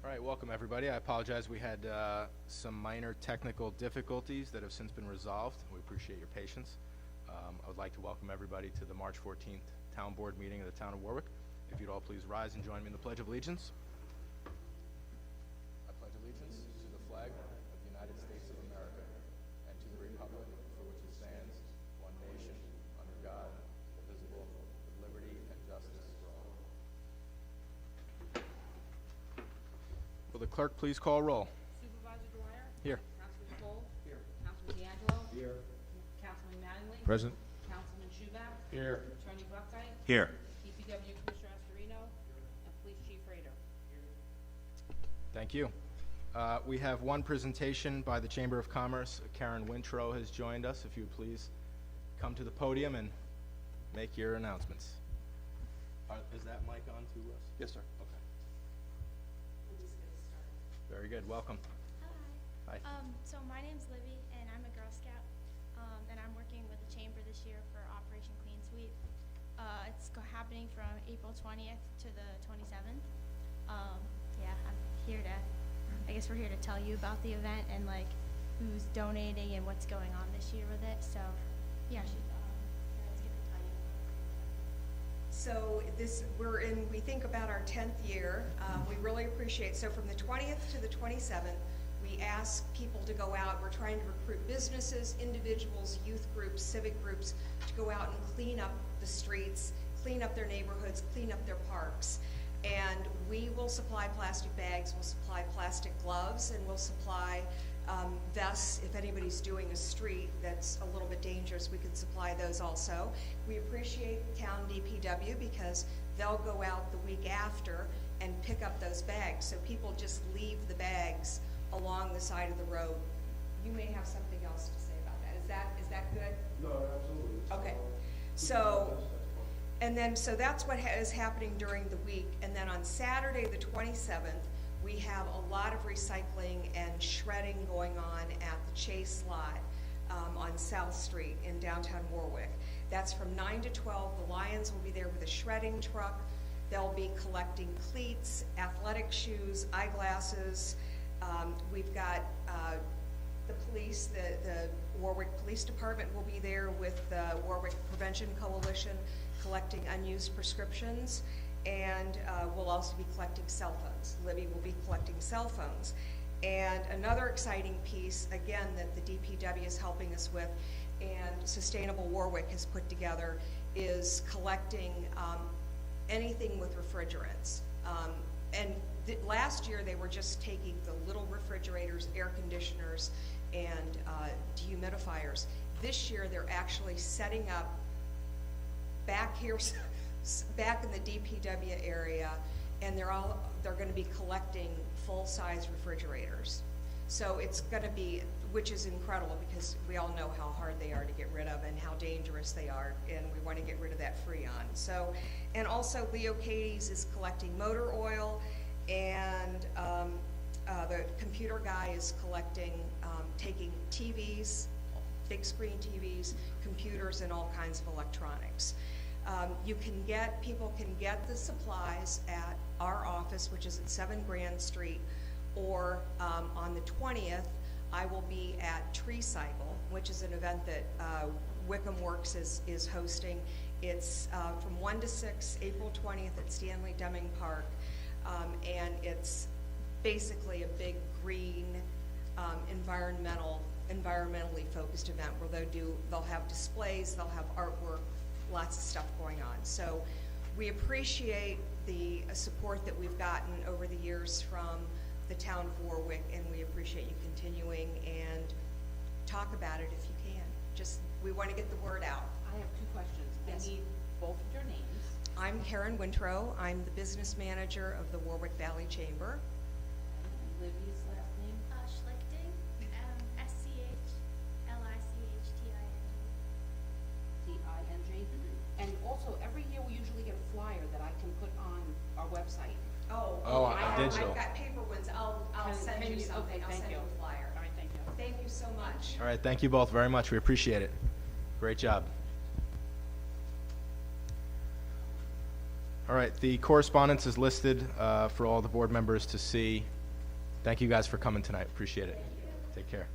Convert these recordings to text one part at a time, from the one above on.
All right, welcome everybody. I apologize, we had some minor technical difficulties that have since been resolved. We appreciate your patience. I would like to welcome everybody to the March 14th Town Board meeting of the Town of Warwick. If you'd all please rise and join me in the Pledge of Allegiance. I pledge allegiance to the flag of the United States of America and to the republic for which it stands, one nation, under God, indivisible, with liberty and justice for all. Will the clerk please call roll? Supervisor Dwyer? Here. Councilman Cole? Here. Councilman D'Angelo? Here. Councilman Mattingly? Present. Councilman Schubach? Here. Attorney Buckeye? Here. DPW Commissioner Astorino? And Police Chief Rader? Thank you. We have one presentation by the Chamber of Commerce. Karen Wintrow has joined us. If you would please come to the podium and make your announcements. Is that mic on to us? Yes, sir. Okay. Very good. Welcome. Hi. Hi. So my name's Livy, and I'm a Girl Scout, and I'm working with the Chamber this year for Operation Clean Sweep. It's happening from April 20th to the 27th. Yeah, I'm here to, I guess we're here to tell you about the event and like who's donating and what's going on this year with it. So, yeah, Karen's gonna tell you. So we think about our 10th year. We really appreciate, so from the 20th to the 27th, we ask people to go out. We're trying to recruit businesses, individuals, youth groups, civic groups to go out and clean up the streets, clean up their neighborhoods, clean up their parks. And we will supply plastic bags, we'll supply plastic gloves, and we'll supply vests. If anybody's doing a street that's a little bit dangerous, we can supply those also. We appreciate town DPW because they'll go out the week after and pick up those bags. So people just leave the bags along the side of the road. You may have something else to say about that. Is that good? No, absolutely. Okay. So that's what is happening during the week. And then on Saturday, the 27th, we have a lot of recycling and shredding going on at the Chase lot on South Street in downtown Warwick. That's from 9 to 12. The Lions will be there with a shredding truck. They'll be collecting cleats, athletic shoes, eyeglasses. We've got the police, the Warwick Police Department will be there with the Warwick Prevention Coalition collecting unused prescriptions, and we'll also be collecting cell phones. Libby will be collecting cell phones. And another exciting piece, again, that the DPW is helping us with and Sustainable Warwick has put together is collecting anything with refrigerants. Last year they were just taking the little refrigerators, air conditioners, and dehumidifiers. This year they're actually setting up back here, back in the DPW area, and they're going to be collecting full-size refrigerators. So it's going to be, which is incredible because we all know how hard they are to get rid of and how dangerous they are, and we want to get rid of that Freon. So, and also Leo Katie's is collecting motor oil, and the computer guy is collecting, taking TVs, big screen TVs, computers, and all kinds of electronics. People can get the supplies at our office, which is at 7 Grand Street, or on the 20th, I will be at Tree Cycle, which is an event that Wickham Works is hosting. It's from 1 to 6, April 20th at Stanley Deming Park, and it's basically a big green, environmentally focused event where they'll have displays, they'll have artwork, lots of stuff going on. So we appreciate the support that we've gotten over the years from the town of Warwick, and we appreciate you continuing and talk about it if you can. We want to get the word out. I have 2 questions. Yes. I need both of your names. I'm Karen Wintrow. I'm the business manager of the Warwick Valley Chamber. And Libby's last name? Schlichting, SCHLICHTING. D-I-N-G. And also, every year we usually get a flyer that I can put on our website. Digital. I've got paper ones. I'll send you something. Okay, I'll thank send you. you a flyer. All right, thank you. Thank you so much. All right, thank you both very much. We appreciate it. Great job. All right, the correspondence is listed for all the board members to see Thank you guys for coming tonight. Appreciate it. Take care.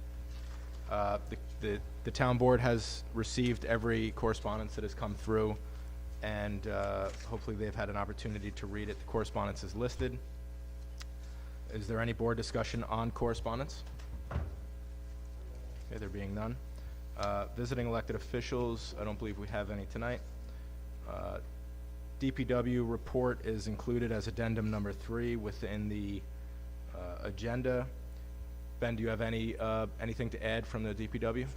The town board has received every correspondence that has come through, and hopefully they've had an opportunity to read it. The correspondence is listed. Is there any board discussion on correspondence? Okay, there being none. Visiting elected officials, I don't believe we have any tonight. DPW report is included as addendum number 3 within the agenda. Ben, do you have anything to add from the DPW?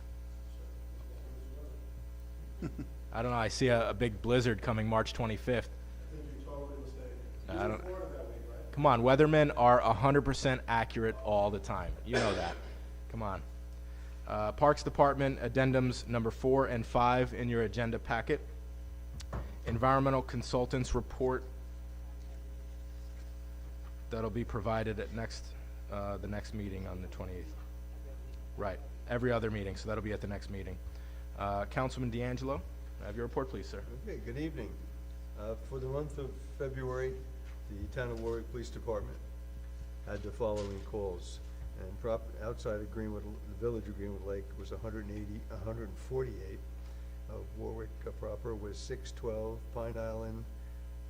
I don't know, I see a big blizzard coming March 25th. I think you're totally mistaken. I don't- Florida that week, right? Come on, weathermen are 100% accurate all the time. You know that. Come on. Parks Department addendums number 4 and 5 in your agenda packet. Environmental consultants report that'll be provided at the next meeting on the 28th. Right, every other meeting, so that'll be at the next meeting. Councilman D'Angelo, have your report, please, sir. Okay, good evening. For the month of February, the Town of Warwick Police Department had the following calls. And outside of Greenwood, the village of Greenwood Lake was 148. Warwick proper was 612, Pine Island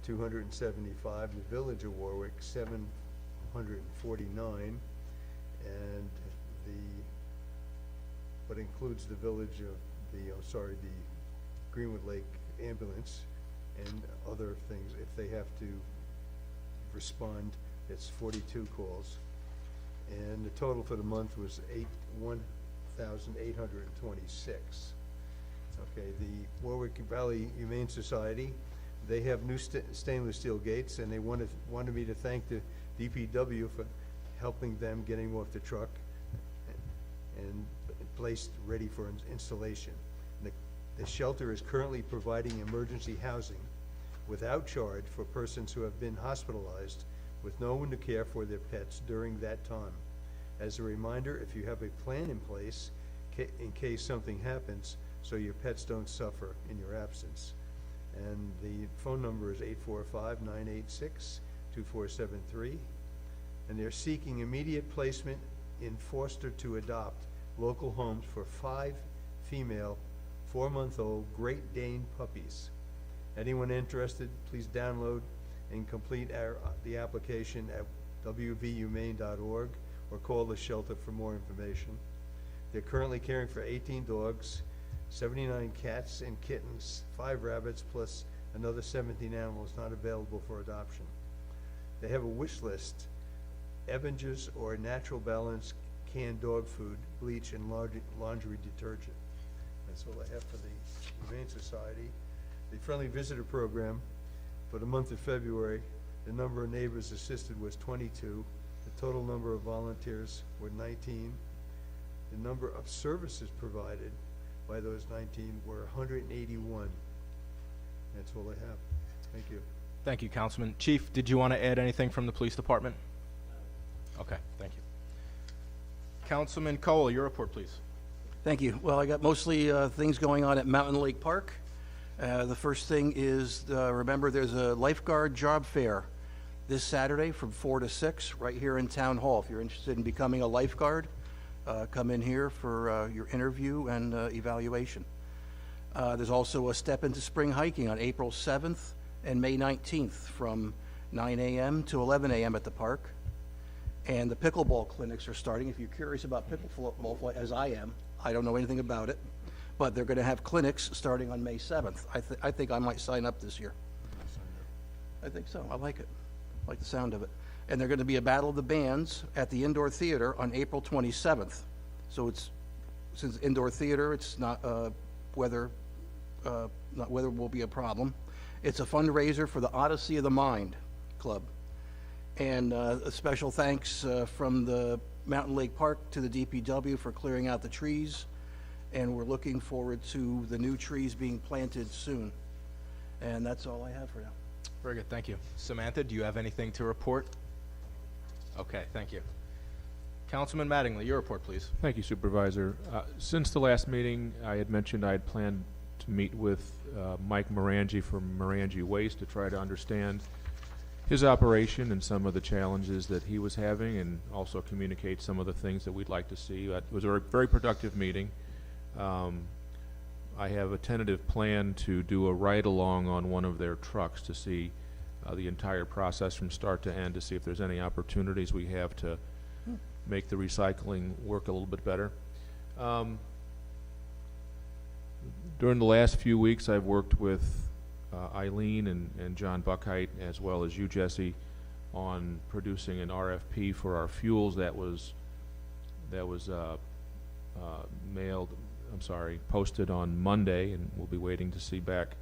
275, the village of Warwick 749, and what includes the village of the Greenwood Lake ambulance and other things. If they have to respond, it's 42 calls. And the total for the month was 1,826. Okay, the Warwick Valley Humane Society, they have new stainless steel gates, and they wanted me to thank the DPW for helping them getting them off the truck and placed ready for installation. The shelter is currently providing emergency housing without charge for persons who have been hospitalized with no one to care for their pets during that time. As a reminder, if you have a plan in place in case something happens, so your pets don't suffer in your absence. And the phone number is 845-986-2473. And they're seeking immediate placement in foster to adopt local homes for 5 female 4-month-old Great Dane puppies. Anyone interested, please download and complete the application at wvhumane.org or call the shelter for more information. They're currently caring for 18 dogs, 79 cats and kittens, 5 rabbits, plus another 17 animals not available for adoption. They have a wish list: Evanger's or Natural Balance canned dog food, bleach, and laundry detergent. That's all I have for the Humane Society. The Friendly Visitor Program, for the month of February, the number of neighbors assisted was 22. The total number of volunteers were 19. The number of services provided by those 19 were 181. That's all I have. Thank you. Thank you, Councilman. Chief, did you want to add anything from the police department? Okay, thank you. Councilman Cole, your report, please. Thank you. Well, I got mostly things going on at Mountain Lake Park. The first thing is, remember, there's a lifeguard job fair this Saturday from 4 to 6 right here in Town Hall. If you're interested in becoming a lifeguard, come in here for your interview and evaluation. There's also a Step into Spring hiking on April 7th and May 19th from 9 a.m. to 11 a.m. at the park. And the pickleball clinics are starting. If you're curious about pickleball, as I am, I don't know anything about it, but they're going to have clinics starting on May 7th. I think I might sign up this year. I think so. I like it. I like the sound of it. And they're going to be a Battle of the Bands at the Indoor Theater on April 27th. So since indoor theater, it's not weather will be a problem. It's a fundraiser for the Odyssey of the Mind Club. And a special thanks from the Mountain Lake Park to the DPW for clearing out the trees. And we're looking forward to the new trees being planted soon. And that's all I have for now. Very good, thank you. Samantha, do you have anything to report? Okay, thank you. Councilman Mattingly, your report, please. Thank you, Supervisor. Since the last meeting, I had mentioned I had planned to meet with Mike Morangi from Morangi Waste to try to understand his operation and some of the challenges that he was having, and also communicate some of the things that we'd like to see. It was a very productive meeting. I have a tentative plan to do a ride-along on one of their trucks to see the entire process from start to end, to see if there's any opportunities we have to make the recycling work a little bit better. During the last few weeks, I've worked with Eileen and John Buckheit, as well as you, Jesse, on producing an RFP for our fuels that was posted on Monday, and we'll be waiting to see back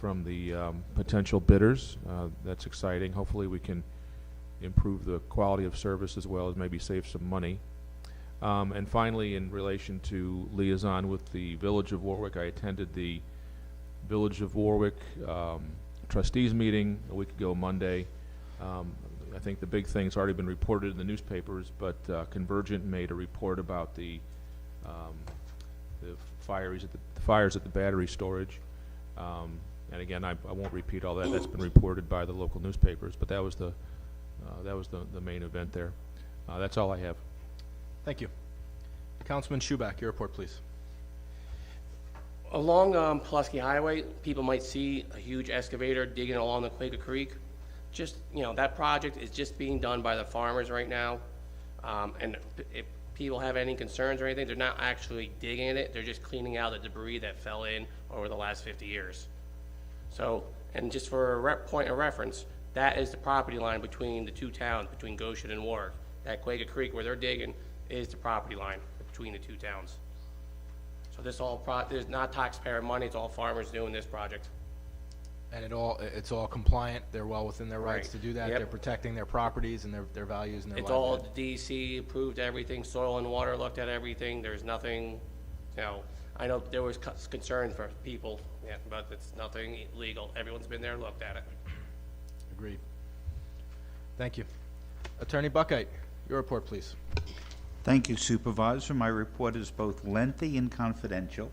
from the potential bidders. That's exciting. Hopefully we can improve the quality of service as well as maybe save some money. And finally, in relation to liaison with the Village of Warwick, I attended the Village of Warwick trustees meeting a week ago Monday. I think the big thing's already been reported in the newspapers, but Convergent made a report about the fires at the battery storage. And again, I won't repeat all that. That's been reported by the local newspapers, but that was the main event there. That's all I have. Thank you. Councilman Schuback, your report, please. Along Pulaski Highway, people might see a huge excavator digging along the Quaker Creek. Just, that project is just being done by the farmers right now. And if people have any concerns or anything, they're not actually digging it. They're just cleaning out the debris that fell in over the last 50 years. So, and just for a point of reference, that is the property line between the two towns, between Goshen and Warwick. That Quaker Creek where they're digging is the property line between the two towns. So this there's not taxpayer money, it's all farmers doing this project. And it's all compliant. They're well within their rights to Right. do that. Yep. They're protecting their properties and their values and their It's all livelihood. DC approved everything, soil and water looked at everything, there's nothing, I know there was concern for people, but it's nothing illegal. Everyone's been there and looked at it. Agreed. Thank you. Attorney Buckheit, your report, please. Thank you, Supervisor. My report is both lengthy and confidential.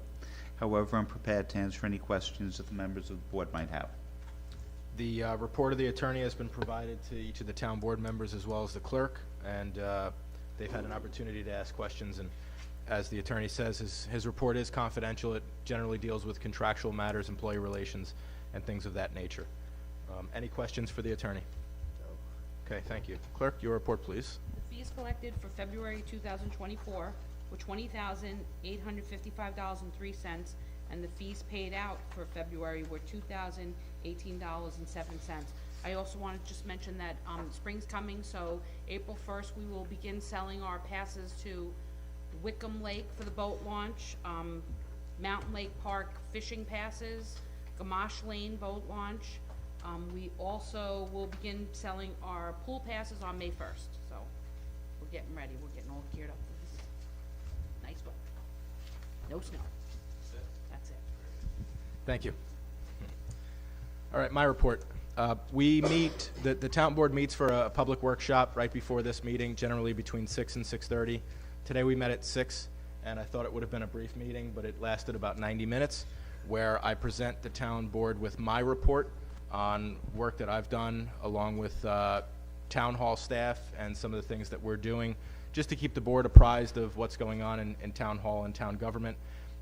However, I'm prepared to answer any questions that the members of the board might have. The report of the attorney has been provided to each of the town board members as well as the clerk, and they've had an opportunity to ask questions. And as the attorney says, his report is confidential. It generally deals with contractual matters, employee relations, and things of that nature. Any questions for the attorney? Okay, thank you. Clerk, your report, please. The fees collected for February 2024 were $20,855.03, and the fees paid out for February were $2,018.07. I also want to just mention that spring's coming, so April 1st we will begin selling our passes to Wickham Lake for the boat launch, Mountain Lake Park fishing passes, Gamache Lane boat launch. We also will begin selling our pool passes on May 1st, so we're getting ready. We're getting all geared up for this nice weather. No snow. That's it. Thank you. All right, my report. The town board meets for a public workshop right before this meeting, generally between 6 and 6:30. Today we met at 6, and I thought it would have been a brief meeting, but it lasted about 90 minutes, where I present the town board with my report on work that I've done, along with town hall staff and some of the things that we're doing, just to keep the board apprised of what's going on in town hall and town government.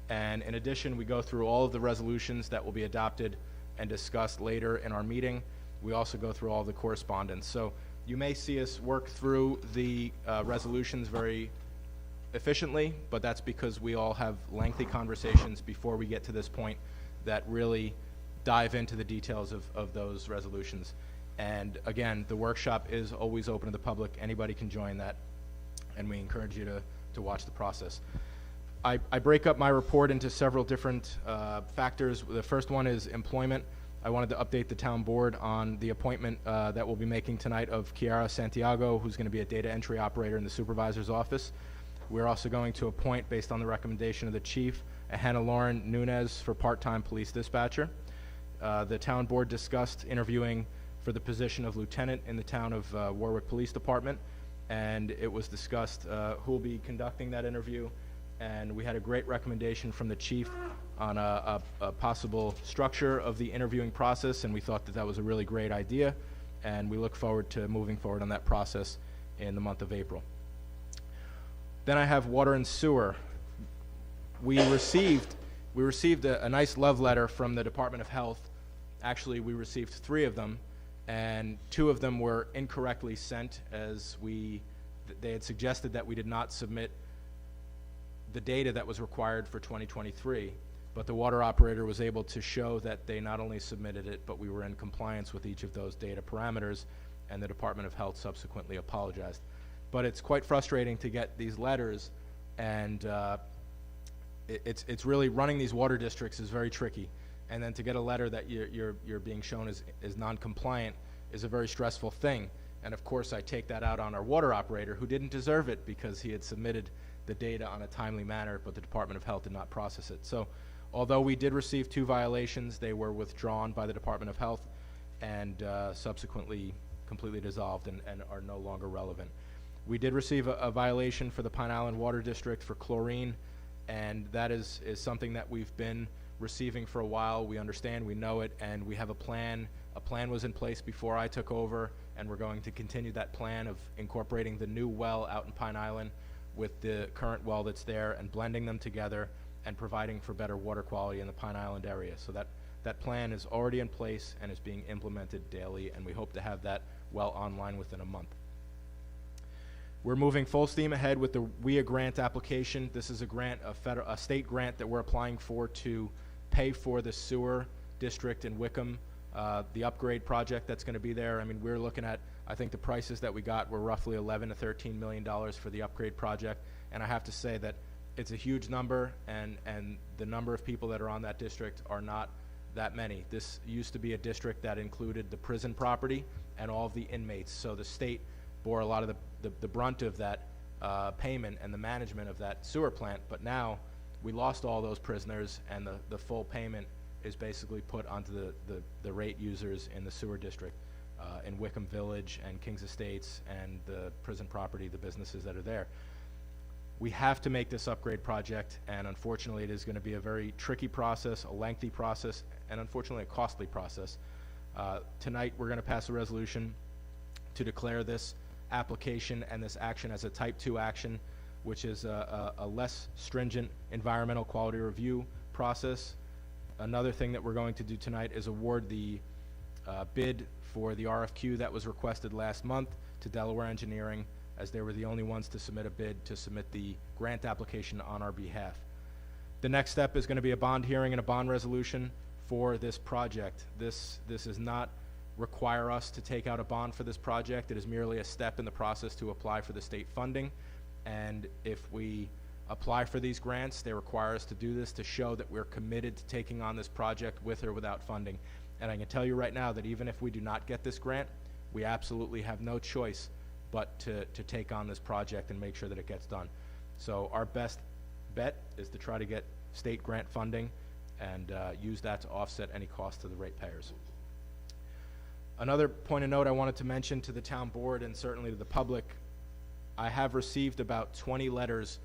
And in addition, we go through all of the resolutions that will be adopted and discussed later in our meeting. We also go through all the correspondence. So you may see us work through the resolutions very efficiently, but that's because we all have lengthy conversations before we get to this point that really dive into the details of those resolutions. And again, the workshop is always open to the public. Anybody can join that, and we encourage you to watch the process. I break up my report into several different factors. The first one is employment. I wanted to update the town board on the appointment that we'll be making tonight of Kiara Santiago, who's going to be a data entry operator in the supervisor's office. We're also going to appoint, based on the recommendation of the chief, a Hannah Lauren Nunez for part-time police dispatcher. The town board discussed interviewing for the position of lieutenant in the town of Warwick Police Department, and it was discussed who will be conducting that interview, and we had a great recommendation from the chief on a possible structure of the interviewing process, and we thought that was a really great idea. and we look forward to moving forward on that process in the month of April. Then I have water and sewer. We received a nice love letter from the Department of Health. Actually, we received 3 of them, and 2 of them were incorrectly sent, as they had suggested that we did not submit the data that was required for 2023, but the water operator was able to show that they not only submitted it, but we were in compliance with each of those data parameters, and the Department of Health subsequently apologized. But it's quite frustrating to get these letters, and it's really, running these water districts is very tricky, and then to get a letter that you're being shown as non-compliant is a very stressful thing. And of course, I take that out on our water operator, who didn't deserve it because he had submitted the data on a timely manner, but the Department of Health did not process it. So although we did receive 2 violations, they were withdrawn by the Department of Health and subsequently completely dissolved and are no longer relevant. We did receive a violation for the Pine Island Water District for chlorine, and that is something that we've been receiving for a while. We understand, we know it, and we have a plan. A plan was in place before I took over, and we're going to continue that plan of incorporating the new well out in Pine Island with the current well that's there and blending them together and providing for better water quality in the Pine Island area. So that plan is already in place and is being implemented daily, and we hope to have that well online within a month. We're moving full steam ahead with the WIA grant application. This is a grant, a state grant that we're applying for to pay for the sewer district in Wickham, the upgrade project that's going to be there. I mean, we're looking at, I think the prices that we got were roughly $11 to $13 million for the upgrade project, and I have to say that it's a huge number, and the number of people that are on that district are not that many. This used to be a district that included the prison property and all of the inmates, so the state bore a lot of the brunt of that payment and the management of that sewer plant, but now we lost all those prisoners, and the full payment is basically put onto the rate users in the sewer district in Wickham Village and Kings Estates and the prison property, the businesses that are there. We have to make this upgrade project, and unfortunately it is going to be a very tricky process, a lengthy process, and unfortunately a costly process. Tonight we're going to pass a resolution to declare this application and this action as a type 2 action, which is a less stringent environmental quality review process. Another thing that we're going to do tonight is award the bid for the RFQ that was requested last month to Delaware Engineering, as they were the only ones to submit a bid to submit the grant application on our behalf. The next step is going to be a bond hearing and a bond resolution for this project. This does not require us to take out a bond for this project. It is merely a step in the process to apply for the state funding, and if we apply for these grants, they require us to do this to show that we're committed to taking on this project with or without funding. And I can tell you right now that even if we do not get this grant, we absolutely have no choice but to take on this project and make sure that it gets done. So our best bet is to try to get state grant funding and use that to offset any cost to the ratepayers. Another point of note I wanted to mention to the town board and certainly to the public, I have received about 20 letters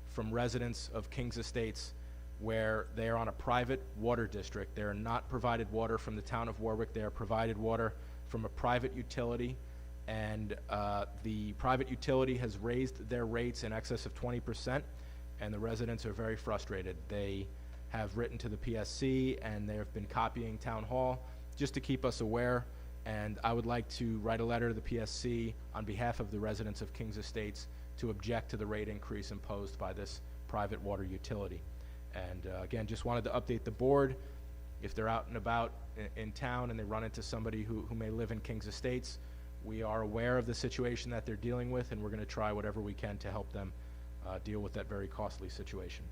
from residents of Kings Estates where they are on a private water district. They are not provided water from the town of Warwick. They are provided water from a private utility, and the private utility has raised their rates in excess of 20%, and the residents are very frustrated. They have written to the PSC, and they have been copying town hall just to keep us aware, and I would like to write a letter to the PSC on behalf of the residents of Kings Estates to object to the rate increase imposed by this private water utility. And again, just wanted to update the board. If they're out and about in town and they run into somebody who may live in Kings Estates, we are aware of the situation that they're dealing with, and we're going to try whatever we can to help them deal with that very costly situation.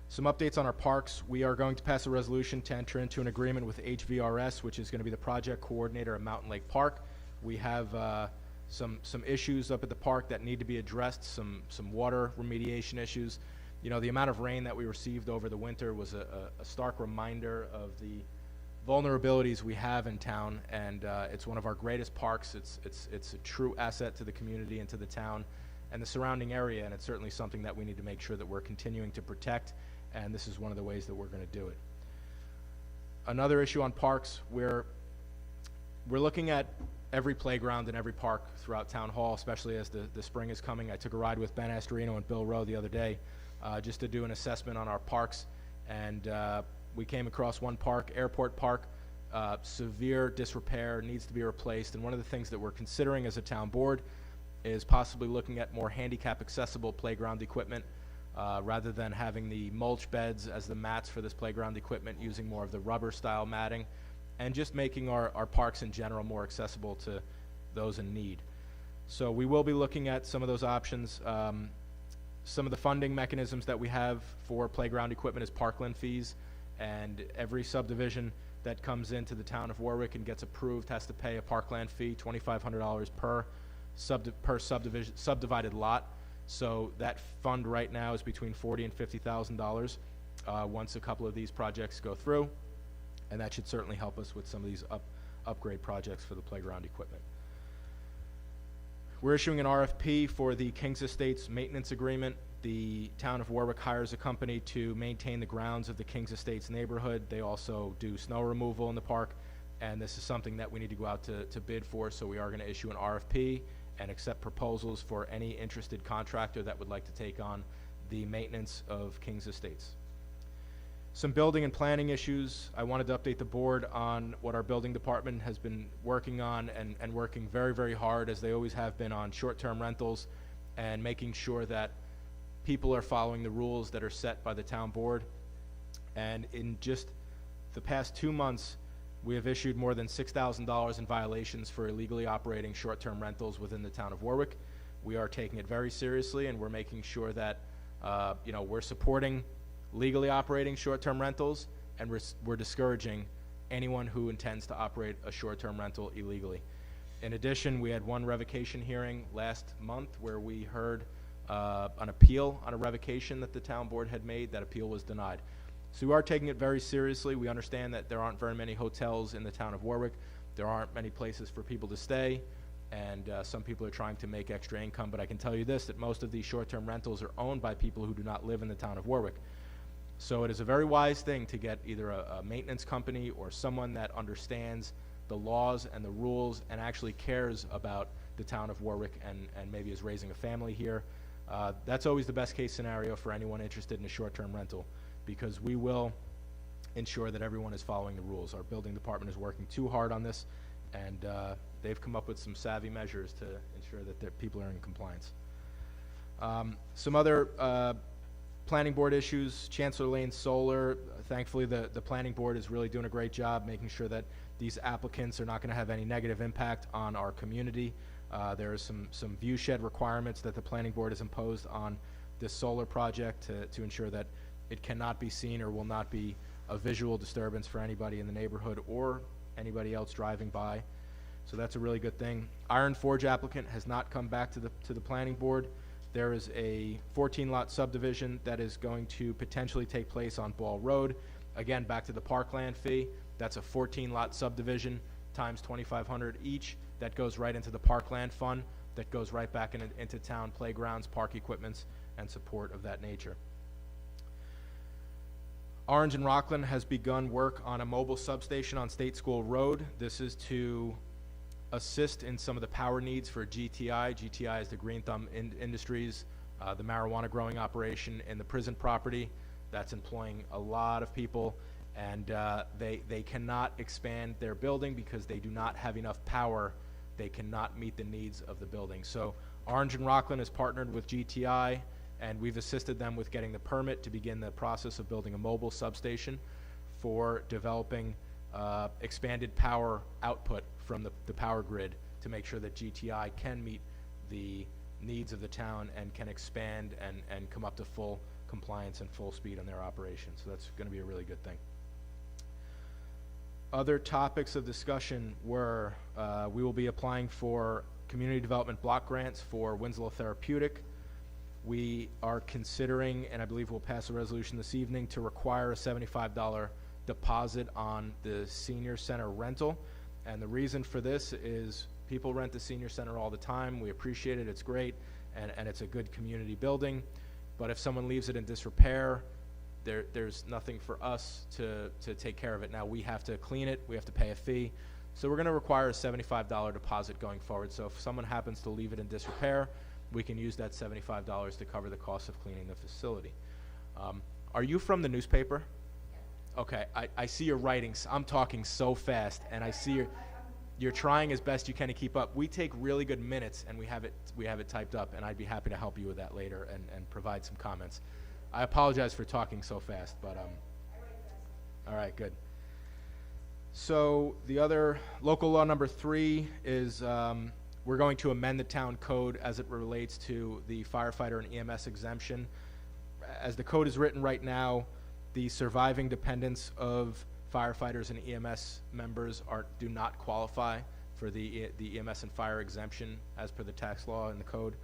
Some updates on our parks. We are going to pass a resolution to enter into an agreement with HVRS, which is going to be the project coordinator at Mountain Lake Park. We have some issues up at the park that need to be addressed, some water remediation issues. You know, the amount of rain that we received over the winter was a stark reminder of the vulnerabilities we have in town, and it's one of our greatest parks. It's a true asset to the community and to the town and the surrounding area, and it's certainly something that we need to make sure that we're continuing to protect, and this is one of the ways that we're going to do it. Another issue on parks, we're we're looking at every playground and every park throughout Town Hall, especially as the spring is coming. I took a ride with Ben Astorino and Bill Rowe the other day just to do an assessment on our parks, and we came across one park, Airport Park, severe disrepair, needs to be replaced, and one of the things that we're considering as a town board is possibly looking at more handicap accessible playground equipment rather than having the mulch beds as the mats for this playground equipment, using more of the rubber style matting, and just making our parks in general more accessible to those in need. So we will be looking at some of those options. Some of the funding mechanisms that we have for playground equipment is parkland fees, and every subdivision that comes into the town of Warwick and gets approved has to pay a parkland fee, $2,500 per subdivided lot. So that fund right now is between $40,000 and $50,000 once a couple of these projects go through, and that should certainly help us with some of these upgrade projects for the playground equipment. We're issuing an RFP for the Kings Estates maintenance agreement. The town of Warwick hires a company to maintain the grounds of the Kings Estates neighborhood. They also do snow removal in the park, and this is something that we need to go out to bid for, so we are going to issue an RFP and accept proposals for any interested contractor that would like to take on the maintenance of Kings Estates. Some building and planning issues. I wanted to update the board on what our building department has been working on and working very, very hard, as they always have been, on short-term rentals and making sure that people are following the rules that are set by the town board. And in just the past 2 months, we have issued more than $6,000 in violations for illegally operating short-term rentals within the town of Warwick. We are taking it very seriously, and we're making sure that we're supporting legally operating short-term rentals, and we're discouraging anyone who intends to operate a short-term rental illegally. In addition, we had one revocation hearing last month where we heard an appeal on a revocation that the town board had made. That appeal was denied. So we are taking it very seriously. We understand that there aren't very many hotels in the town of Warwick. There aren't many places for people to stay, and some people are trying to make extra income. But I can tell you this, that most of these short-term rentals are owned by people who do not live in the town of Warwick. So it is a very wise thing to get either a maintenance company or someone that understands the laws and the rules and actually cares about the town of Warwick and maybe is raising a family here. That's always the best case scenario for anyone interested in a short-term rental, because we will ensure that everyone is following the rules. Our building department is working too hard on this, and they've come up with some savvy measures to ensure that their people are in compliance. Some other planning board issues, Chancellor Lane Solar. Thankfully, the planning board is really doing a great job making sure that these applicants are not going to have any negative impact on our community. There are some view shed requirements that the planning board has imposed on this solar project to ensure that it cannot be seen or will not be a visual disturbance for anybody in the neighborhood or anybody else driving by. So that's a really good thing. Iron Forge applicant has not come back to the planning board. There is a 14-lot subdivision that is going to potentially take place on Ball Road. Again, back to the parkland fee. That's a 14-lot subdivision times $2,500 each. That goes right into the parkland fund. That goes right back into town playgrounds, park equipments, and support of that nature. Orange and Rockland has begun work on a mobile substation on State School Road. This is to assist in some of the power needs for GTI. GTI is the Green Thumb Industries, the marijuana growing operation in the prison property that's employing a lot of people, and they cannot expand their building because they do not have enough power. They cannot meet the needs of the building. So Orange and Rockland has partnered with GTI, and we've assisted them with getting the permit to begin the process of building a mobile substation for developing expanded power output from the power grid to make sure that GTI can meet the needs of the town and can expand and come up to full compliance and full speed on their operations. So that's going to be a really good thing. Other topics of discussion were we will be applying for community development block grants for Winslow Therapeutic. We are considering, and I believe we'll pass a resolution this evening, to require a $75 deposit on the senior center rental. And the reason for this is people rent the senior center all the time. We appreciate it. It's great, and it's a good community building. But if someone leaves it in disrepair, there's nothing for us to take care of it. Now, we have to clean it. We have to pay a fee. So we're going to require a $75 deposit going forward. So if someone happens to leave it in disrepair, we can use that $75 to cover the cost of cleaning the facility. Are you from the newspaper? Okay, I see your writings. I'm talking so fast, and I see you're trying as best you can to keep up. We take really good minutes, and we have it typed up, and I'd be happy to help you with that later and provide some comments. I apologize for talking so fast, but all right, good. So the other local law number 3 is we're going to amend the town code as it relates to the firefighter and EMS exemption. As the code is written right now, the surviving dependents of firefighters and EMS members do not qualify for the EMS and fire exemption as per the tax law and the code.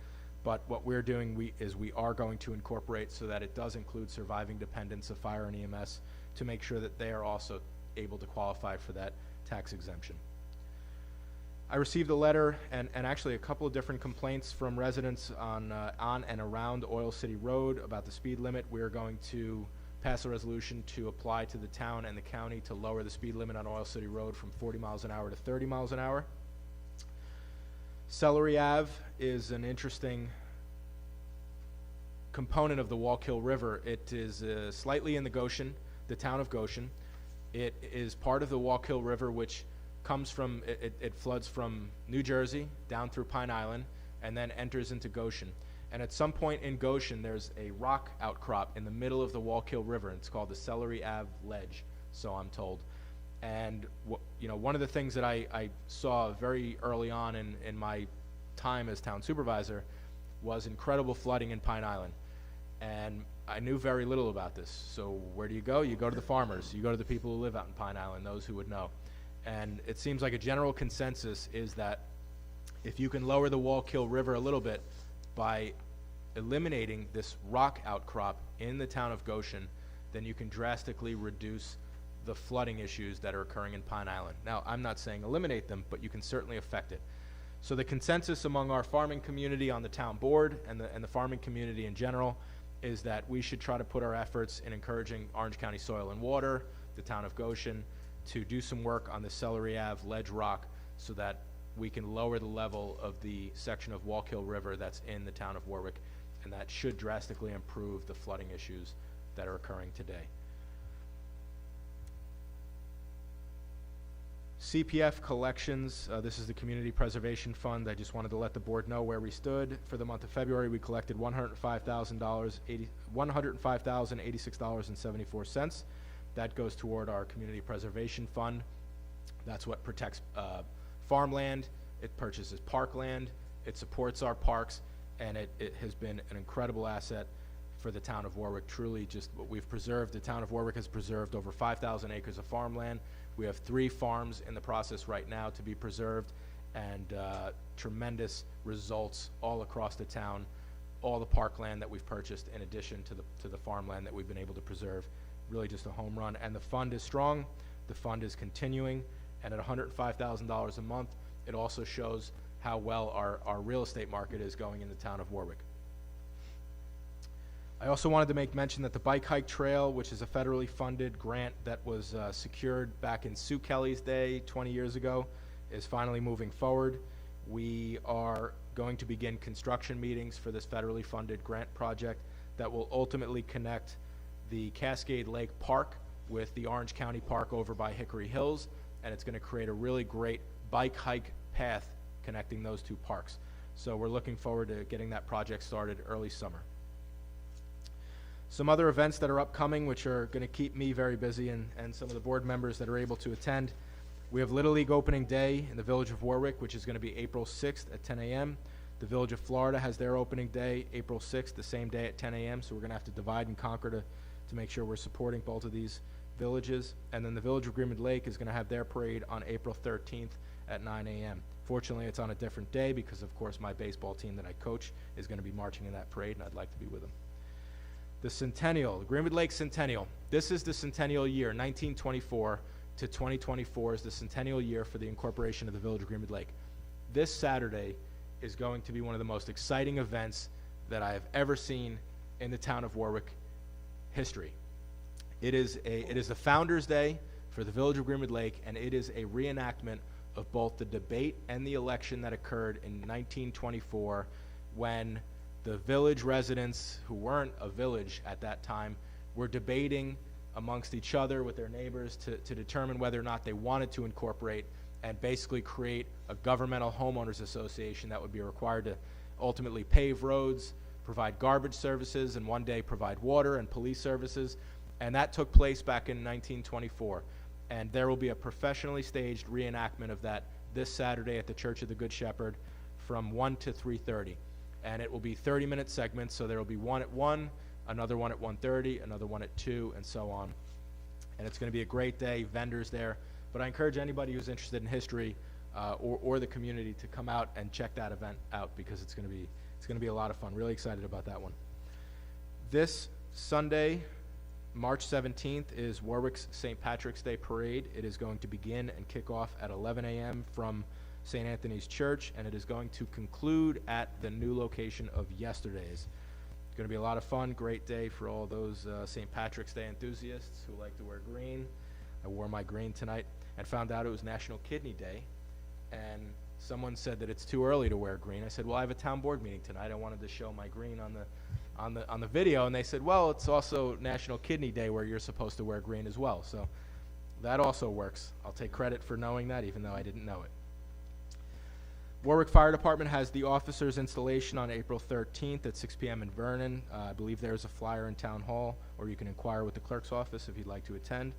But what we're doing is we are going to incorporate so that it does include surviving dependents of fire and EMS to make sure that they are also able to qualify for that tax exemption. I received a letter and actually a couple of different complaints from residents on and around Oil City Road about the speed limit. We're going to pass a resolution to apply to the town and the county to lower the speed limit on Oil City Road from 40 miles an hour to 30 miles an hour. Celery Ave is an interesting component of the Wallkill River. It is slightly in the town of Goshen. It is part of the Wallkill River, which comes from, it floods from New Jersey down through Pine Island and then enters into Goshen. And at some point in Goshen, there's a rock outcrop in the middle of the Wallkill River, and it's called the Celery Ave Ledge, so I'm told. And one of the things that I saw very early on in my time as town supervisor was incredible flooding in Pine Island. And I knew very little about this. So where do you go? You go to the farmers. You go to the people who live out in Pine Island, those who would know. And it seems like a general consensus is that if you can lower the Wallkill River a little bit by eliminating this rock outcrop in the town of Goshen, then you can drastically reduce the flooding issues that are occurring in Pine Island. Now, I'm not saying eliminate them, but you can certainly affect it. So the consensus among our farming community on the town board and the farming community in general is that we should try to put our efforts in encouraging Orange County Soil and Water, the town of Goshen, to do some work on the Celery Ave ledge rock so that we can lower the level of the section of Wallkill River that's in the town of Warwick, and that should drastically improve the flooding issues that are occurring today. CPF collections, this is the Community Preservation Fund. I just wanted to let the board know where we stood. For the month of February, we collected $105,086.74. That goes toward our Community Preservation Fund. That's what protects farmland, it purchases parkland, it supports our parks, and it has been an incredible asset for the town of Warwick. Truly, just what we've preserved, the town of Warwick has preserved over 5,000 acres of farmland. We have 3 farms in the process right now to be preserved, and tremendous results all across the town. All the parkland that we've purchased in addition to the farmland that we've been able to preserve. Really just a home run. And the fund is strong, the fund is continuing, and at $105,000 a month, it also shows how well our real estate market is going in the town of Warwick. I also wanted to make mention that the Bike Hike Trail, which is a federally funded grant that was secured back in Sue Kelly's day 20 years ago, is finally moving forward. We are going to begin construction meetings for this federally funded grant project that will ultimately connect the Cascade Lake Park with the Orange County Park over by Hickory Hills, and it's going to create a really great bike hike path connecting those 2 parks. So we're looking forward to getting that project started early summer. Some other events that are upcoming, which are going to keep me very busy and some of the board members that are able to attend. We have Little League opening day in the village of Warwick, which is going to be April 6th at 10 a.m. The village of Florida has their opening day April 6th, the same day at 10 a.m. So we're going to have to divide and conquer to make sure we're supporting both of these villages. And then the village of Greenwood Lake is going to have their parade on April 13th at 9 a.m. Fortunately, it's on a different day because, of course, my baseball team that I coach is going to be marching in that parade, and I'd like to be with them. The Centennial, the Greenwood Lake Centennial. This is the centennial year, 1924 to 2024 is the centennial year for the incorporation of the village of Greenwood Lake. This Saturday is going to be one of the most exciting events that I have ever seen in the town of Warwick history. It is the Founders Day for the village of Greenwood Lake, and it is a reenactment of both the debate and the election that occurred in 1924, when the village residents, who weren't a village at that time, were debating amongst each other with their neighbors to determine whether or not they wanted to incorporate and basically create a governmental homeowners association that would be required to ultimately pave roads, provide garbage services, and one day provide water and police services. And that took place back in 1924. And there will be a professionally staged reenactment of that this Saturday at the Church of the Good Shepherd from 1 to 3:30. And it will be 30-minute segments, so there will be one at 1, another one at 1:30, another one at 2, and so on. And it's going to be a great day, vendors there. But I encourage anybody who's interested in history or the community to come out and check that event out, because it's going to be a lot of fun. Really excited about that one. This Sunday, March 17th, is Warwick's St. Patrick's Day Parade. It is going to begin and kick off at 11 a.m. from St. Anthony's Church, and it is going to conclude at the new location of yesterday's. It's going to be a lot of fun, great day for all those St. Patrick's Day enthusiasts who like to wear green. I wore my green tonight and found out it was National Kidney Day, and someone said that it's too early to wear green. I said, well, I have a town board meeting tonight. I wanted to show my green on the video, and they said, well, it's also National Kidney Day where you're supposed to wear green as well. So that also works. I'll take credit for knowing that, even though I didn't know it. Warwick Fire Department has the officers installation on April 13th at 6 p.m. in Vernon. I believe there's a flyer in Town Hall, or you can inquire with the clerk's office if you'd like to attend.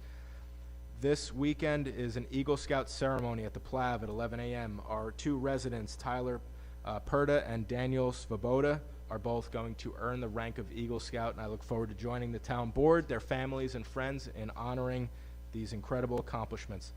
This weekend is an Eagle Scout ceremony at the Plav at 11 a.m. Our two residents, Tyler Perda and Daniel Svoboda, are both going to earn the rank of Eagle Scout, and I look forward to joining the town board, their families and friends, in honoring these incredible accomplishments.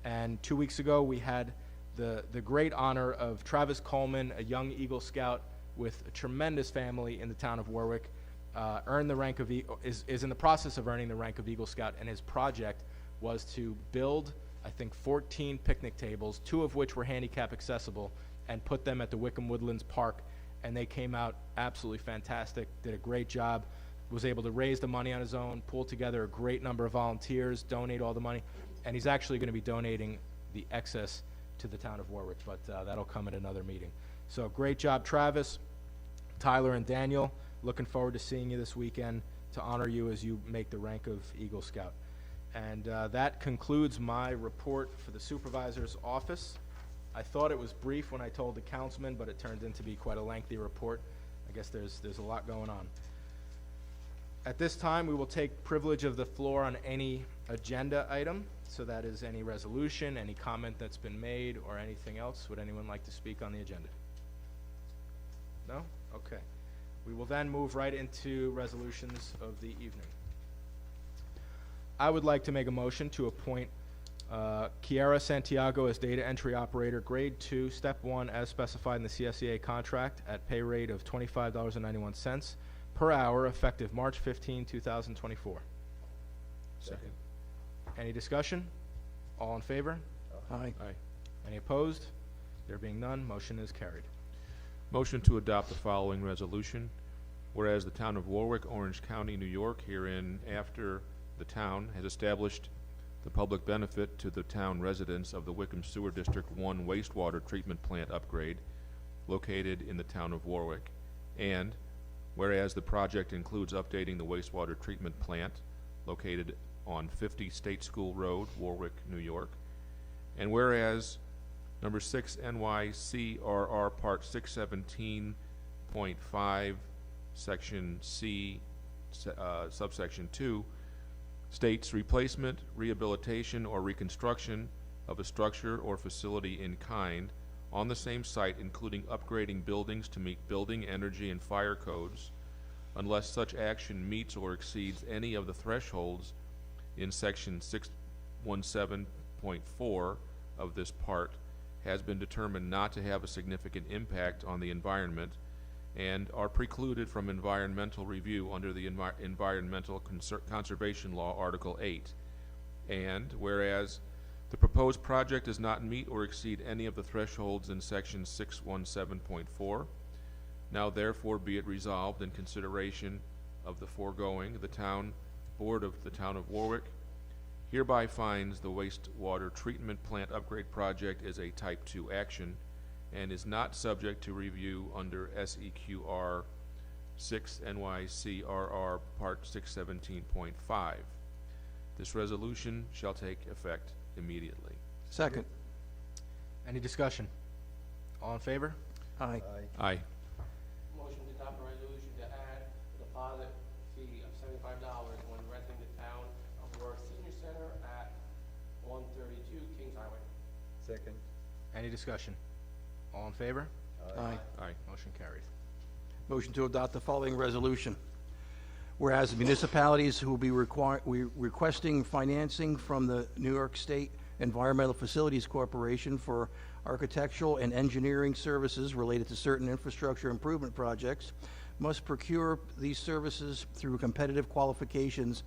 And 2 weeks ago, we had the great honor of Travis Coleman, a young Eagle Scout with a tremendous family in the town of Warwick, earn the rank of is in the process of earning the rank of Eagle Scout, and his project was to build, I think, 14 picnic tables, 2 of which were handicap accessible, and put them at the Wickham Woodlands Park, and they came out absolutely fantastic, did a great job, was able to raise the money on his own, pull together a great number of volunteers, donate all the money, and he's actually going to be donating the excess to the town of Warwick, but that'll come at another meeting. So great job, Travis, Tyler, and Daniel. Looking forward to seeing you this weekend to honor you as you make the rank of Eagle Scout. And that concludes my report for the supervisor's office. I thought it was brief when I told the councilman, but it turned into be quite a lengthy report. I guess there's a lot going on. At this time, we will take privilege of the floor on any agenda item. So that is any resolution, any comment that's been made, or anything else. Would anyone like to speak on the agenda? No? Okay. We will then move right into resolutions of the evening. I would like to make a motion to appoint Kiara Santiago as data entry operator, grade 2, step 1, as specified in the CSEA contract at pay rate of $25.91 per hour, effective March 15, 2024. Second. Any discussion? All in favor? Aye. Aye. Any opposed? There being none, motion is carried. Motion to adopt the following resolution. Whereas the town of Warwick, Orange County, New York, herein after the town has established the public benefit to the town residents of the Wickham Sewer District 1 wastewater treatment plant upgrade located in the town of Warwick. And whereas the project includes updating the wastewater treatment plant located on 50 State School Road, Warwick, New York. And whereas number 6 NYCRR Part 617.5 Section C subsection 2 states replacement, rehabilitation, or reconstruction of a structure or facility in kind on the same site, including upgrading buildings to meet building, energy, and fire codes, unless such action meets or exceeds any of the thresholds in section 617.4 of this part, has been determined not to have a significant impact on the environment and are precluded from environmental review under the Environmental Conservation Law, Article 8. And whereas the proposed project does not meet or exceed any of the thresholds in section 617.4, now therefore be it resolved in consideration of the foregoing, the town board of the town of Warwick hereby finds the wastewater treatment plant upgrade project is a Type 2 action and is not subject to review under SEQR 6 NYCRR Part 617.5. This resolution shall take effect immediately. Second. Any discussion? All in favor? Aye. Aye. Motion to adopt a resolution to add a deposit fee of $75 when renting the town of Warwick Senior Center at 132 Kings Highway. Second. Any discussion? All in favor? Aye. Aye. Motion carried. Motion to adopt the following resolution. Whereas the municipalities who will be requesting financing from the New York State Environmental Facilities Corporation for architectural and engineering services related to certain infrastructure improvement projects must procure these services through competitive qualifications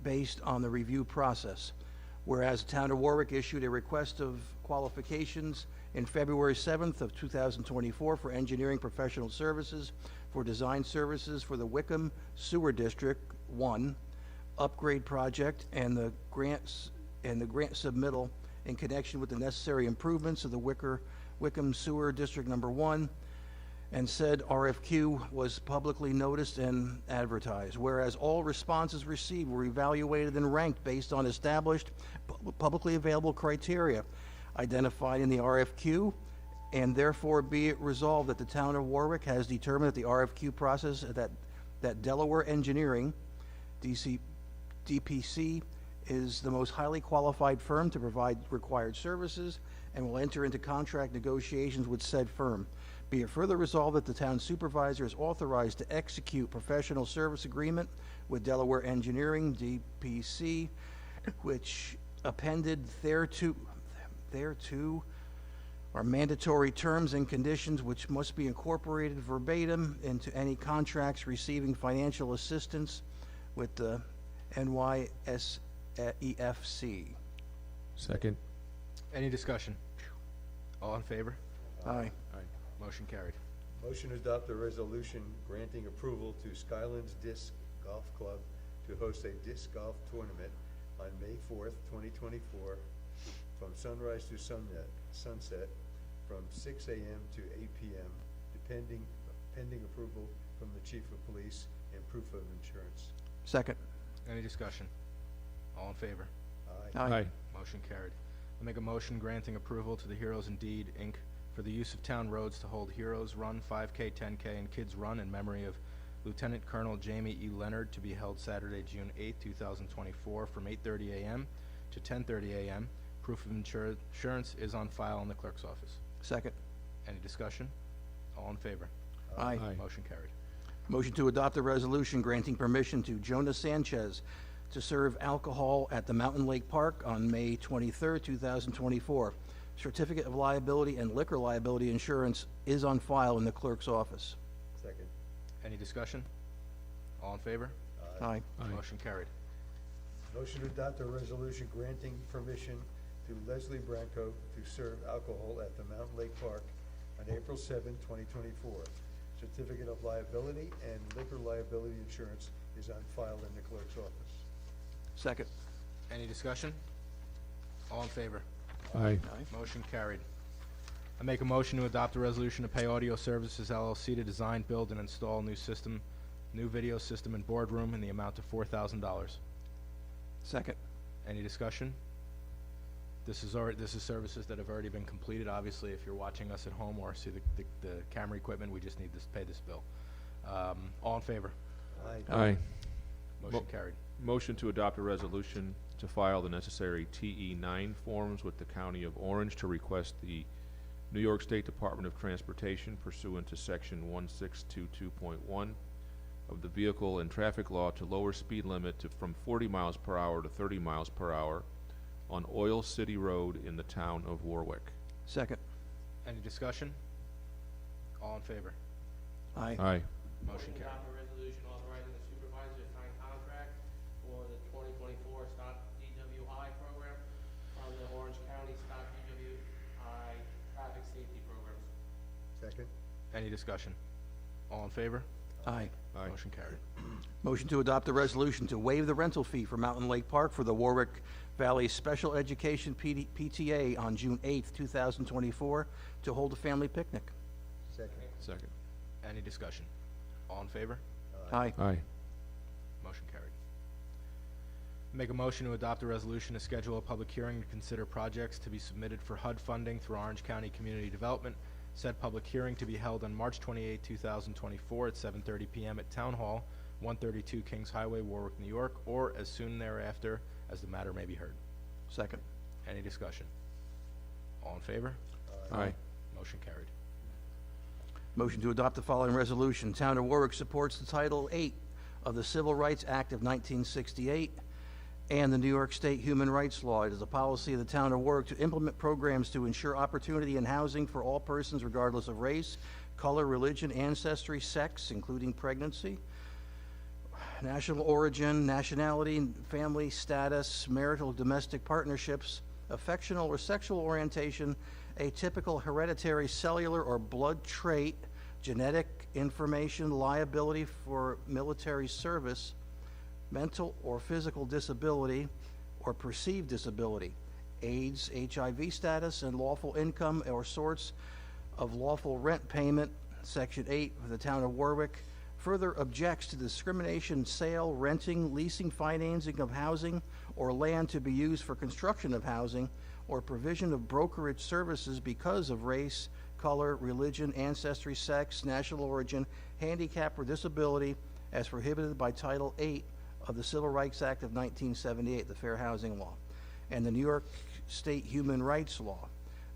based on the review process. Whereas the town of Warwick issued a request of qualifications in February 7th of 2024 for engineering professional services for design services for the Wickham Sewer District 1 upgrade project and the grant submittal in connection with the necessary improvements of the Wickham Sewer District Number 1, and said RFQ was publicly noticed and advertised. Whereas all responses received were evaluated and ranked based on established publicly available criteria identified in the RFQ, and therefore be it resolved that the town of Warwick has determined that the RFQ process that Delaware Engineering, DPC, is the most highly qualified firm to provide required services and will enter into contract negotiations with said firm. Be it further resolved that the town supervisor is authorized to execute professional service agreement with Delaware Engineering, DPC, which appended thereto are mandatory terms and conditions which must be incorporated verbatim into any contracts receiving financial assistance with the NYSEFC. Second. Any discussion? All in favor? Aye. Motion carried. Motion to adopt a resolution granting approval to Skylands Disc Golf Club to host a disc golf tournament on May 4th, 2024, from sunrise to sunset, from 6 a.m. to 8 p.m., pending approval from the Chief of Police and proof of insurance. Second. Any discussion? All in favor? Aye. Motion carried. I make a motion granting approval to the Heroes Indeed, Inc. for the use of town roads to hold Heroes Run, 5K, 10K, and Kids Run in memory of Lieutenant Colonel Jamie E. Leonard, to be held Saturday, June 8, 2024, from 8:30 a.m. to 10:30 a.m. Proof of insurance is on file in the clerk's office. Second. Any discussion? All in favor? Aye. Motion carried. Motion to adopt a resolution granting permission to Jonah Sanchez to serve alcohol at the Mountain Lake Park on May 23rd, 2024. Certificate of liability and liquor liability insurance is on file in the clerk's office. Second. Any discussion? All in favor? Aye. Motion carried. Motion to adopt a resolution granting permission to Leslie Branco to serve alcohol at the Mountain Lake Park on April 7, 2024. Certificate of liability and liquor liability insurance is on file in the clerk's office. Second. Any discussion? All in favor? Aye. Motion carried. I make a motion to adopt a resolution to pay Audio Services LLC to design, build, and install a new video system and boardroom in the amount of $4,000. Second. Any discussion? This is services that have already been completed. Obviously, if you're watching us at home or see the camera equipment, we just need to pay this bill. All in favor? Aye. Motion carried. Motion to adopt a resolution to file the necessary TE9 forms with the County of Orange to request the New York State Department of Transportation pursuant to Section 1622.1 of the Vehicle and Traffic Law to lower speed limit from 40 miles per hour to 30 miles per hour on Oil City Road in the town of Warwick. Second. Any discussion? All in favor? Aye. Aye. Motion carried. Adopt a resolution authorizing the supervisor to sign contract for the 2024 Stop DWI program on the Orange County Stop DWI traffic safety programs. Second. Any discussion? All in favor? Aye. Aye. Motion carried. Motion to adopt a resolution to waive the rental fee for Mountain Lake Park for the Warwick Valley Special Education PTA on June 8th, 2024, to hold a family picnic. Second. Second. Any discussion? All in favor? Aye. Aye. Motion carried. Make a motion to adopt a resolution to schedule a public hearing to consider projects to be submitted for HUD funding through Orange County Community Development. Said public hearing to be held on March 28, 2024 at 7:30 PM at Town Hall, 132 Kings Highway, Warwick, New York, or as soon thereafter as the matter may be heard. Second. Any discussion? All in favor? Aye. Motion carried. Motion to adopt the following resolution. Town of Warwick supports the Title VIII of the Civil Rights Act of 1968 and the New York State Human Rights Law. It is a policy of the Town of Warwick to implement programs to ensure opportunity in housing for all persons regardless of race, color, religion, ancestry, sex, including pregnancy, national origin, nationality, family status, marital, domestic partnerships, affectional or sexual orientation, atypical hereditary cellular or blood trait, genetic information, liability for military service, mental or physical disability or perceived disability, AIDS, HIV status, and lawful income or sorts of lawful rent payment. Section 8 of the Town of Warwick further objects to discrimination, sale, renting, leasing, financing of housing or land to be used for construction of housing or provision of brokerage services because of race, color, religion, ancestry, sex, national origin, handicap, or disability as prohibited by Title VIII of the Civil Rights Act of 1978, the Fair Housing Law, and the New York State Human Rights Law.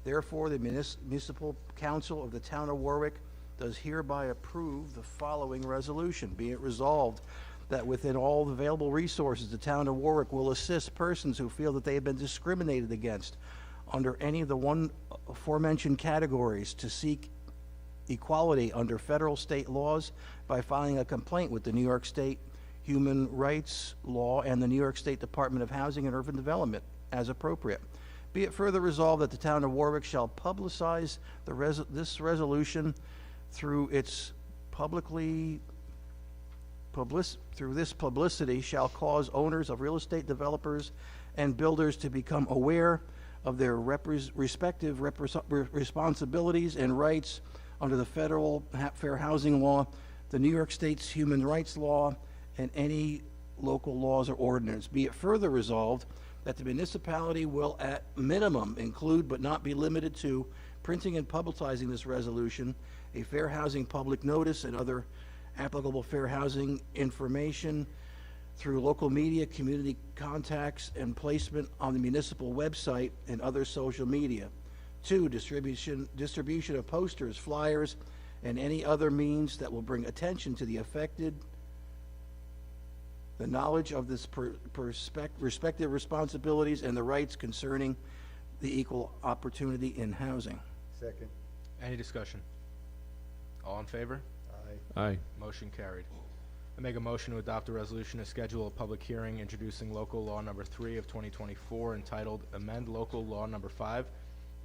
Therefore, the Municipal Council of the Town of Warwick does hereby approve the following resolution. Be it resolved that within all the available resources, the Town of Warwick will assist persons who feel that they have been discriminated against under any of the aforementioned categories to seek equality under federal state laws by filing a complaint with the New York State Human Rights Law and the New York State Department of Housing and Urban Development as appropriate. Be it further resolved that the Town of Warwick shall publicize this resolution through its publicity shall cause owners of real estate developers and builders to become aware of their respective responsibilities and rights under the federal Fair Housing Law, the New York State's Human Rights Law, and any local laws or ordinance. Be it further resolved that the municipality will at minimum include but not be limited to printing and publicizing this resolution, a fair housing public notice, and other applicable fair housing information through local media, community contacts, and placement on the municipal website and other social media. 2, distribution of posters, flyers, and any other means that will bring attention to the affected, the knowledge of this respective responsibilities and the rights concerning the equal opportunity in housing. Second. Any discussion? All in favor? Aye. Aye. Motion carried. I make a motion to adopt a resolution to schedule a public hearing introducing local law number 3 of 2024 entitled Amend Local Law number 5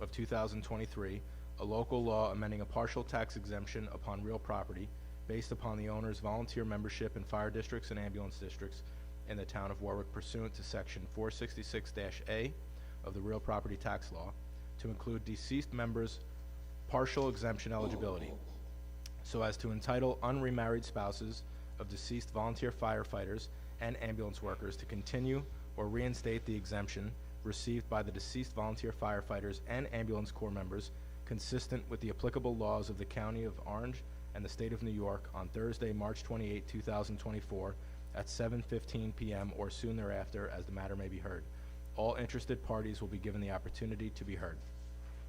of 2023, a local law amending a partial tax exemption upon real property based upon the owner's volunteer membership in fire districts and ambulance districts in the Town of Warwick pursuant to Section 466-A of the Real Property Tax Law to include deceased members' partial exemption eligibility, so as to entitle unremarried spouses of deceased volunteer firefighters and ambulance workers to continue or reinstate the exemption received by the deceased volunteer firefighters and ambulance corps members consistent with the applicable laws of the County of Orange and the State of New York on Thursday, March 28, 2024 at 7:15 p.m. or soon thereafter as the matter may be heard. All interested parties will be given the opportunity to be heard.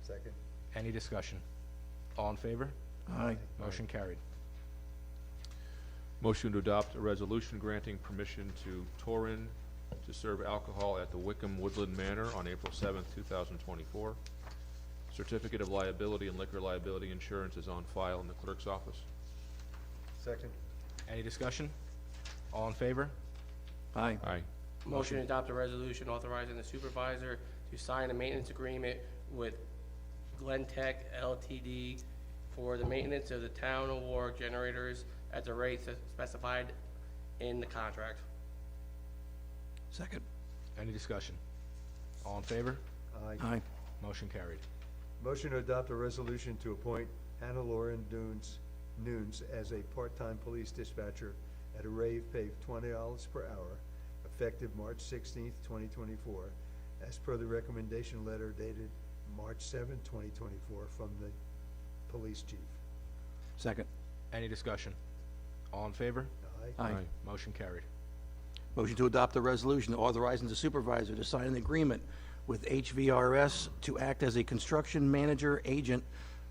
Second. Any discussion? All in favor? Aye. Motion carried. Motion to adopt a resolution granting permission to Torin to serve alcohol at the Wickham Woodland Manor on April 7th, 2024. Certificate of liability and liquor liability insurance is on file in the clerk's office. Second. Any discussion? All in favor? Aye. Aye. Motion to adopt a resolution authorizing the supervisor to sign a maintenance agreement with Glen Tech Ltd. for the maintenance of the Town of Warwick generators at the rate specified in the contract. Second. Any discussion? All in favor? Aye. Aye. Motion carried. Motion to adopt a resolution to appoint Anna Lauren Nunes as a part-time police dispatcher at a rate of pay of $20 per hour, effective March 16th, 2024, as per the recommendation letter dated March 7th, 2024, from the police chief. Second. Any discussion? All in favor? Aye. Aye. Motion carried. Motion to adopt a resolution authorizing the supervisor to sign an agreement with HVRS to act as a construction manager agent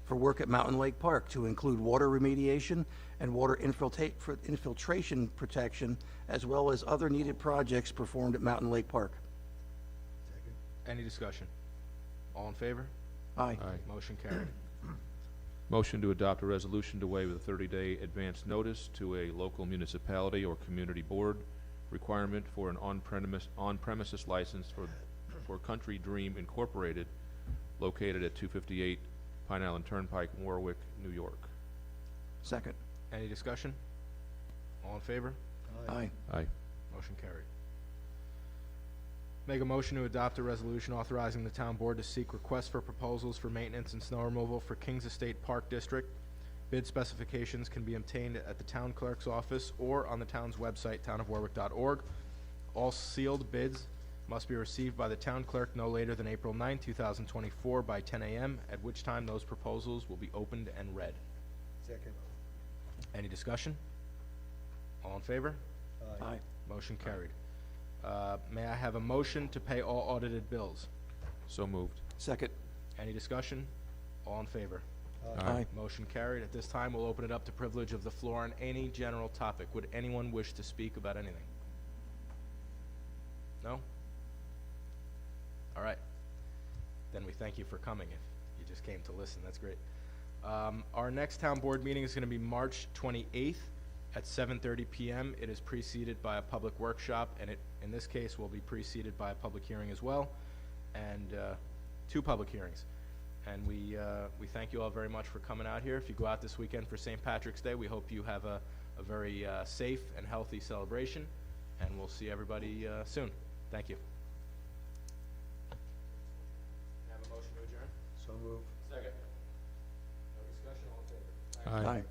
for work at Mountain Lake Park to include water remediation and water infiltration protection, as well as other needed projects performed at Mountain Lake Park. Second. Any discussion? All in favor? Aye. Motion carried. Motion to adopt a resolution to waive the 30-day advance notice to a local municipality or community board requirement for an on-premises license for Country Dream Incorporated, located at 258 Pine Island Turnpike, Warwick, New York. Second. Any discussion? All in favor? Aye. Aye. Motion carried. Make a motion to adopt a resolution authorizing the town board to seek requests for proposals for maintenance and snow removal for Kings Estate Park District. Bid specifications can be obtained at the town clerk's office or on the town's website, townofwarwick.org. All sealed bids must be received by the town clerk no later than April 9, 2024 by 10 a.m., at which time those proposals will be opened and read. Second. Any discussion? All in favor? Aye. Motion carried. May I have a motion to pay all audited bills? So moved. Second. Any discussion? All in favor? Aye. Motion carried. At this time, we'll open it up to privilege of the floor on any general topic. Would anyone wish to speak about anything? No? All right. Then we thank you for coming. If you just came to listen, that's great. Our next town board meeting is going to be March 28th at 7:30 p.m. It is preceded by a public workshop, and it, in this case, will be preceded by a public hearing as well, and 2 public hearings. And we thank you all very much for coming out here. If you go out this weekend for St. Patrick's Day, we hope you have a very safe and healthy celebration, and we'll see everybody soon. Thank you. Have a motion to adjourn? So move. Second. No discussion, all in favor? Aye. Aye.